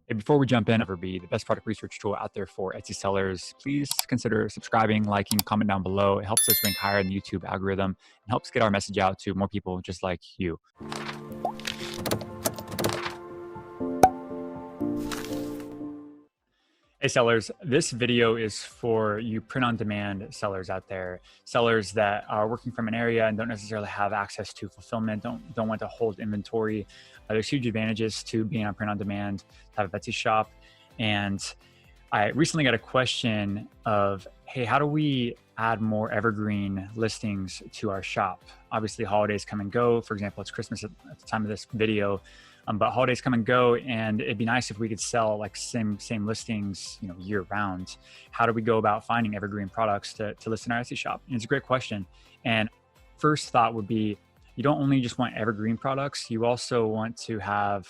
Hey, before we jump in, EverBee, the best product research tool out there for Etsy sellers, please consider subscribing, liking, comment down below. It helps us rank higher in the YouTube algorithm and helps get our message out to more people just like you. Hey sellers, this video is for you print-on-demand sellers out there, sellers that are working from an area and don't necessarily have access to fulfillment, don't want to hold inventory. There's huge advantages to being on print-on-demand type of Etsy shop. And I recently got a question of, hey, how do we add more evergreen listings to our shop? Obviously, holidays come and go. For example, it's Christmas at the time of this video. But holidays come and go, and it'd be nice if we could sell like same listings, year round. How do we go about finding evergreen products to list in our Etsy shop? And it's a great question. And first thought would be, you don't only just want evergreen products, you also want to have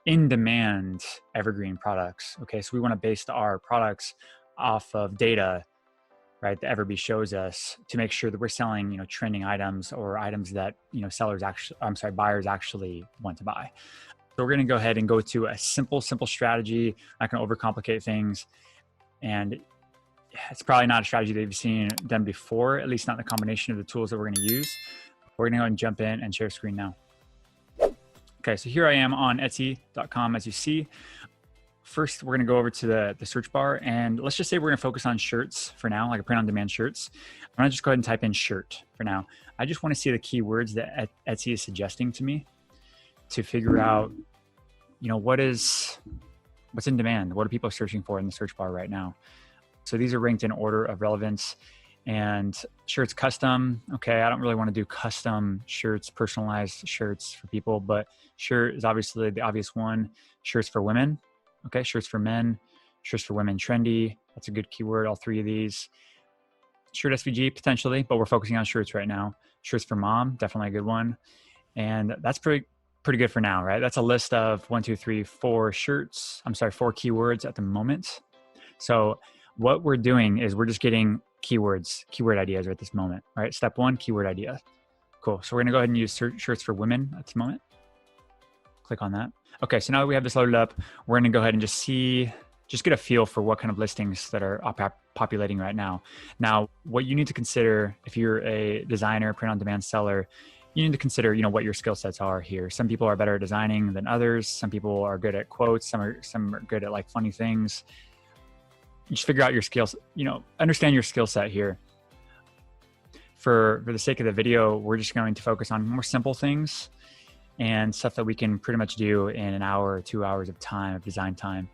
in-demand evergreen products. Okay, so we want to base our products off of data, right, that EverBee shows us to make sure that we're selling, trending items or items that, buyers actually want to buy. So we're going to go ahead and go to a simple strategy. I'm not going to overcomplicate things. And it's probably not a strategy that you've seen done before, at least not the combination of the tools that we're going to use. We're going to go ahead and jump in and share screen now. Okay, so here I am on Etsy.com, as you see. First, we're going to go over to the search bar, and let's just say we're going to focus on shirts for now, like a print-on-demand shirts. I'm going to just go ahead and type in shirt for now. I just want to see the keywords that Etsy is suggesting to me to figure out, what's in demand. What are people searching for in the search bar right now? So these are ranked in order of relevance. And shirts custom. Okay, I don't really want to do custom shirts, personalized shirts for people, but shirt is obviously the obvious one. Shirts for women. Okay, shirts for men, shirts for women, trendy. That's a good keyword, all three of these. Shirt SVG, potentially, but we're focusing on shirts right now. Shirts for mom, definitely a good one. And that's pretty good for now, right? That's a list of 4 keywords at the moment. So what we're doing is we're just getting keyword ideas at this moment, right? Step 1, keyword idea. Cool, so we're gonna go ahead and use shirts for women at this moment. Click on that. Okay, so now that we have this loaded up, we're gonna go ahead and just get a feel for what kind of listings that are populating right now. Now, what you need to consider if you're a designer, print-on-demand seller, you need to consider, what your skill sets are here. Some people are better at designing than others. Some people are good at quotes. Some are good at like funny things. You just figure out your skills, understand your skill set here. For the sake of the video, we're just going to focus on more simple things and stuff that we can pretty much do in an hour or 2 hours of design time.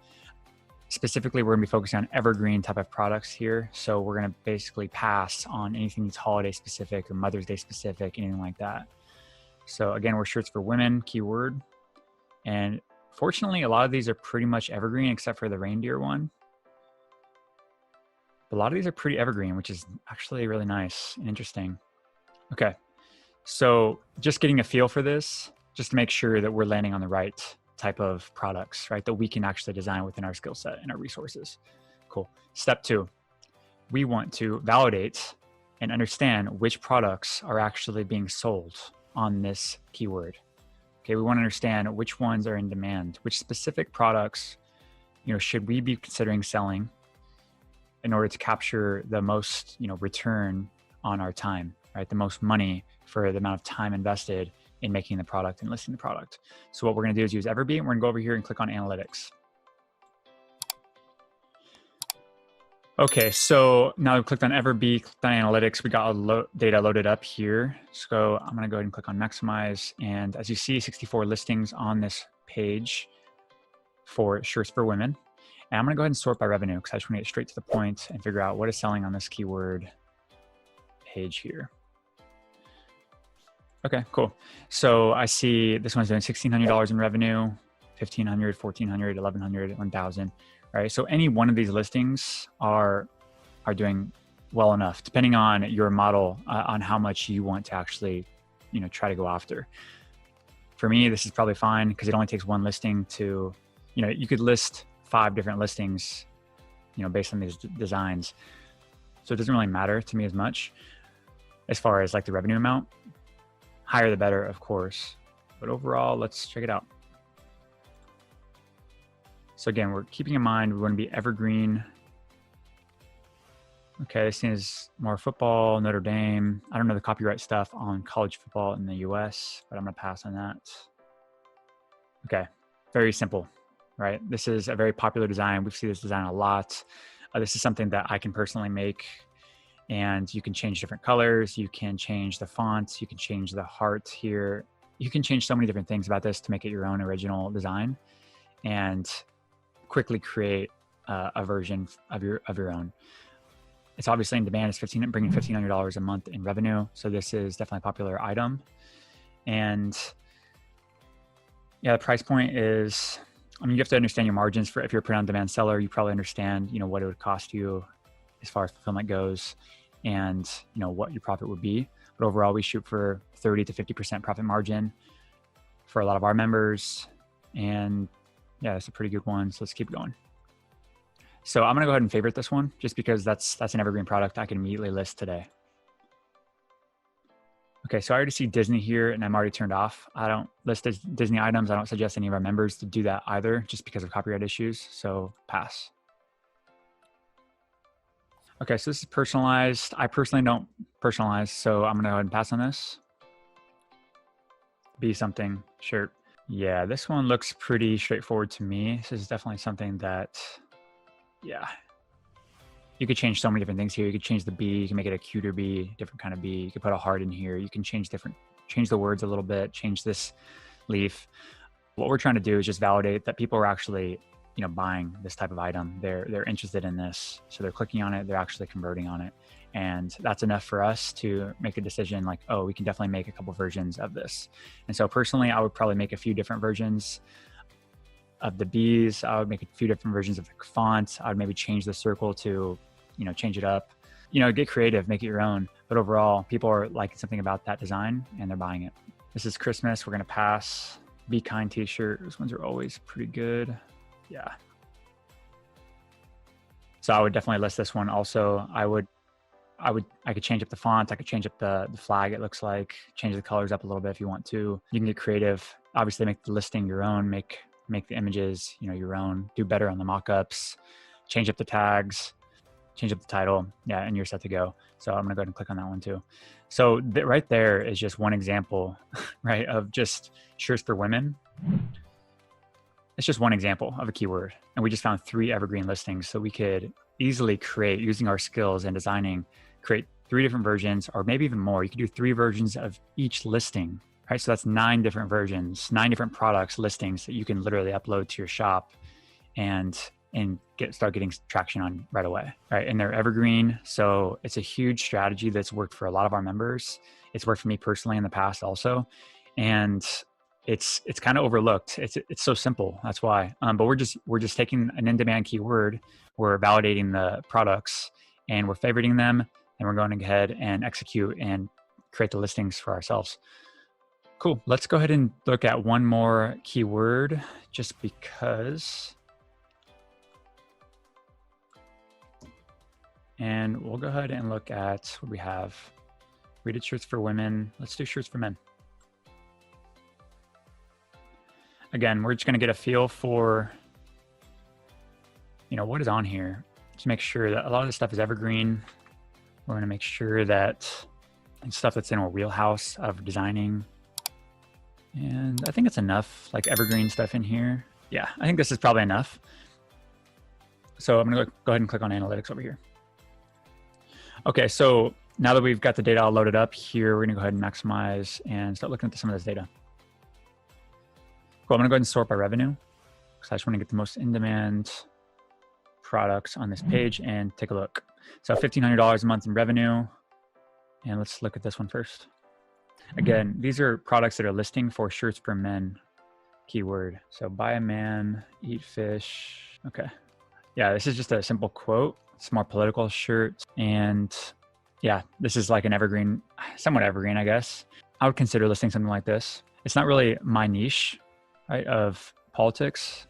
Specifically, we're gonna be focusing on evergreen type of products here. So we're gonna basically pass on anything that's holiday specific or Mother's Day specific, anything like that. So again, we're shirts for women, keyword. And fortunately, a lot of these are pretty much evergreen except for the reindeer one. But a lot of these are pretty evergreen, which is actually really nice and interesting. Okay, so just getting a feel for this, just to make sure that we're landing on the right type of products, right? That we can actually design within our skill set and our resources. Cool. Step 2, we want to validate and understand which products are actually being sold on this keyword. Okay, we want to understand which ones are in demand, which specific products, should we be considering selling in order to capture the most, return on our time, right? The most money for the amount of time invested in making the product and listing the product. So what we're gonna do is use EverBee, and we're gonna go over here and click on analytics. Okay, so now we've clicked on EverBee, clicked on analytics, we got data loaded up here. So I'm gonna go ahead and click on maximize. And as you see, 64 listings on this page for shirts for women. And I'm gonna go ahead and sort by revenue because I just wanna get straight to the point and figure out what is selling on this keyword page here. Okay, cool. So I see this one's doing $1,600 in revenue, $1,500, $1,400, $1,100, $1,000, right? So any one of these listings are doing well enough, depending on your model, on how much you want to actually, try to go after. For me, this is probably fine because it only takes one listing to, you could list 5 different listings, based on these designs. So it doesn't really matter to me as much as far as like the revenue amount. Higher the better, of course. But overall, let's check it out. So again, we're keeping in mind we want to be evergreen. Okay, this is more football, Notre Dame. I don't know the copyright stuff on college football in the US, but I'm gonna pass on that. Okay, very simple, right? This is a very popular design. We've seen this design a lot. This is something that I can personally make, and you can change different colors. You can change the fonts. You can change the heart here. You can change so many different things about this to make it your own original design and quickly create a version of your own. It's obviously in demand. It's bringing $1,500 a month in revenue. So this is definitely a popular item. And yeah, the price point is, I mean, you have to understand your margins for, if you're a print-on-demand seller, you probably understand, what it would cost you as far as fulfillment goes and, what your profit would be. But overall, we shoot for 30 to 50% profit margin for a lot of our members. And yeah, that's a pretty good one. So let's keep going. So I'm gonna go ahead and favorite this one just because that's an evergreen product I can immediately list today. Okay, so I already see Disney here and I'm already turned off. I don't list Disney items. I don't suggest any of our members to do that either just because of copyright issues, so pass. Okay, so this is personalized. I personally don't personalize, so I'm gonna go ahead and pass on this. Be something shirt. Yeah, this one looks pretty straightforward to me. This is definitely something that, yeah. You could change so many different things here. You could change the bee, you can make it a cuter bee, different kind of bee. You could put a heart in here. You can change the words a little bit, change this leaf. What we're trying to do is just validate that people are actually, buying this type of item. They're interested in this. So they're clicking on it, they're actually converting on it. And that's enough for us to make a decision like, oh, we can definitely make a couple versions of this. And so personally, I would probably make a few different versions of the bees. I would make a few different versions of the font. I would maybe change the circle to, change it up, get creative, make it your own. But overall, people are liking something about that design and they're buying it. This is Christmas. We're going to pass. Be Kind t-shirt. Those ones are always pretty good. Yeah. So I would definitely list this one. Also, I could change up the font. I could change up the flag. It looks like, change the colors up a little bit if you want to. You can get creative. Obviously make the listing your own, make the images, your own, do better on the mock-ups, change up the tags, change up the title. Yeah. And you're set to go. So I'm gonna go ahead and click on that one too. So right there is just one example, right, of just shirts for women. It's just one example of a keyword. And we just found 3 evergreen listings. So we could easily create, using our skills in designing, create 3 different versions, or maybe even more. You could do 3 versions of each listing, right? So that's 9 different versions, 9 different products listings that you can literally upload to your shop and start getting traction on right away, right? And they're evergreen. So it's a huge strategy that's worked for a lot of our members. It's worked for me personally in the past also. And it's kind of overlooked. It's so simple. That's why. But we're just taking an in-demand keyword, we're validating the products and we're favoriting them, and we're going ahead and execute and create the listings for ourselves. Cool. Let's go ahead and look at one more keyword just because. And we'll go ahead and look at what we have. We did shirts for women. Let's do shirts for men. Again, we're just going to get a feel for, what is on here to make sure that a lot of this stuff is evergreen. We're going to make sure that it's stuff that's in our wheelhouse of designing. And I think it's enough, like evergreen stuff in here. Yeah, I think this is probably enough. So I'm going to go ahead and click on analytics over here. Okay, so now that we've got the data all loaded up here, we're going to go ahead and maximize and start looking at some of this data. Cool, I'm going to go ahead and sort by revenue because I just want to get the most in-demand products on this page and take a look. So $1,500 a month in revenue. And let's look at this one first. Again, these are products that are listing for shirts for men keyword. So buy a man, eat fish. Okay. Yeah, this is just a simple quote. It's more political shirt. And yeah, this is like an evergreen, somewhat evergreen, I guess. I would consider listing something like this. It's not really my niche, right, of politics.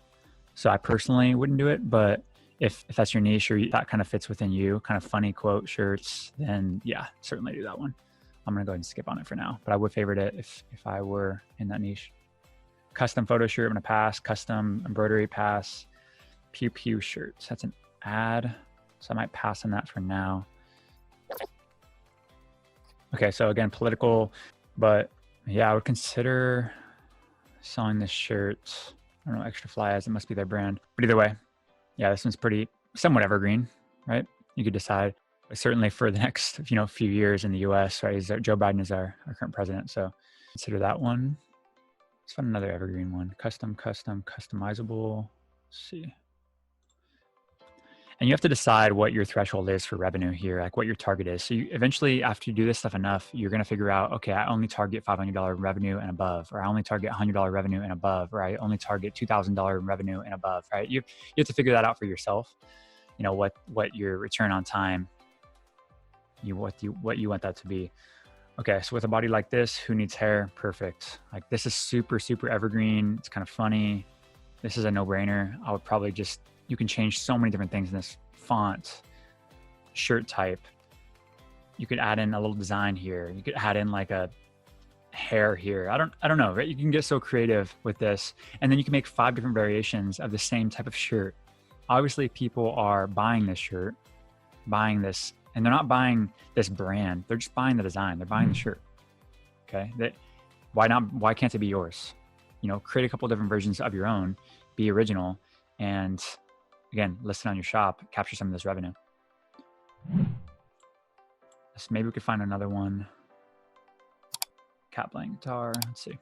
So I personally wouldn't do it, but if that's your niche or that kind of fits within you, kind of funny quote shirts, then yeah, certainly do that one. I'm gonna go ahead and skip on it for now, but I would favorite it if I were in that niche. Custom photo shirt, I'm gonna pass. Custom embroidery, pass. Pew Pew shirts. That's an ad. So I might pass on that for now. Okay, so again, political, but yeah, I would consider selling this shirt. I don't know, Extra Fly as it must be their brand. But either way, yeah, this one's pretty somewhat evergreen, right? You could decide. But certainly for the next, few years in the US, right? Joe Biden is our current president. So consider that one. Let's find another evergreen one. Customizable. Let's see. And you have to decide what your threshold is for revenue here, like what your target is. So you eventually, after you do this stuff enough, you're going to figure out, okay, I only target $500 revenue and above, or I only target $100 revenue and above, or I only target $2,000 revenue and above, right? You have to figure that out for yourself. What your return on time, what you want that to be. Okay, so with a body like this, who needs hair? Perfect. Like this is super, super evergreen. It's kind of funny. This is a no-brainer. I would probably you can change so many different things in this font, shirt type. You could add in a little design here. You could add in like a hair here. I don't know, right? You can get so creative with this. And then you can make 5 different variations of the same type of shirt. Obviously people are buying this shirt, buying this, and they're not buying this brand. They're just buying the design. They're buying the shirt. Okay. Why can't it be yours? Create a couple different versions of your own, be original, and again, list it on your shop, capture some of this revenue. So maybe we could find another one. Cat playing guitar. Let's see.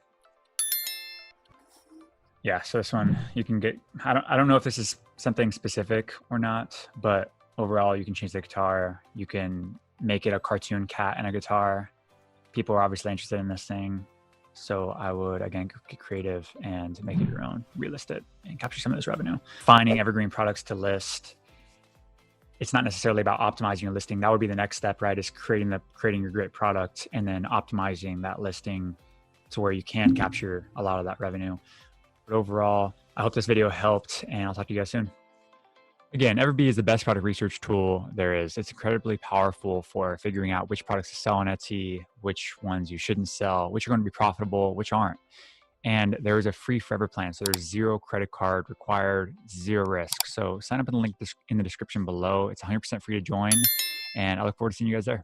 Yeah, so this one you can get. I don't know if this is something specific or not, but overall you can change the guitar. You can make it a cartoon cat and a guitar. People are obviously interested in this thing. So I would, again, get creative and make it your own, relist it, and capture some of this revenue. Finding evergreen products to list. It's not necessarily about optimizing your listing. That would be the next step, right? Is creating your great product and then optimizing that listing to where you can capture a lot of that revenue. But overall, I hope this video helped, and I'll talk to you guys soon. Again, EverBee is the best product research tool there is. It's incredibly powerful for figuring out which products to sell on Etsy, which ones you shouldn't sell, which are going to be profitable, which aren't. And there is a free forever plan. So there's 0 credit card required, 0 risk. So sign up in the link in the description below. It's 100% free to join. And I look forward to seeing you guys there.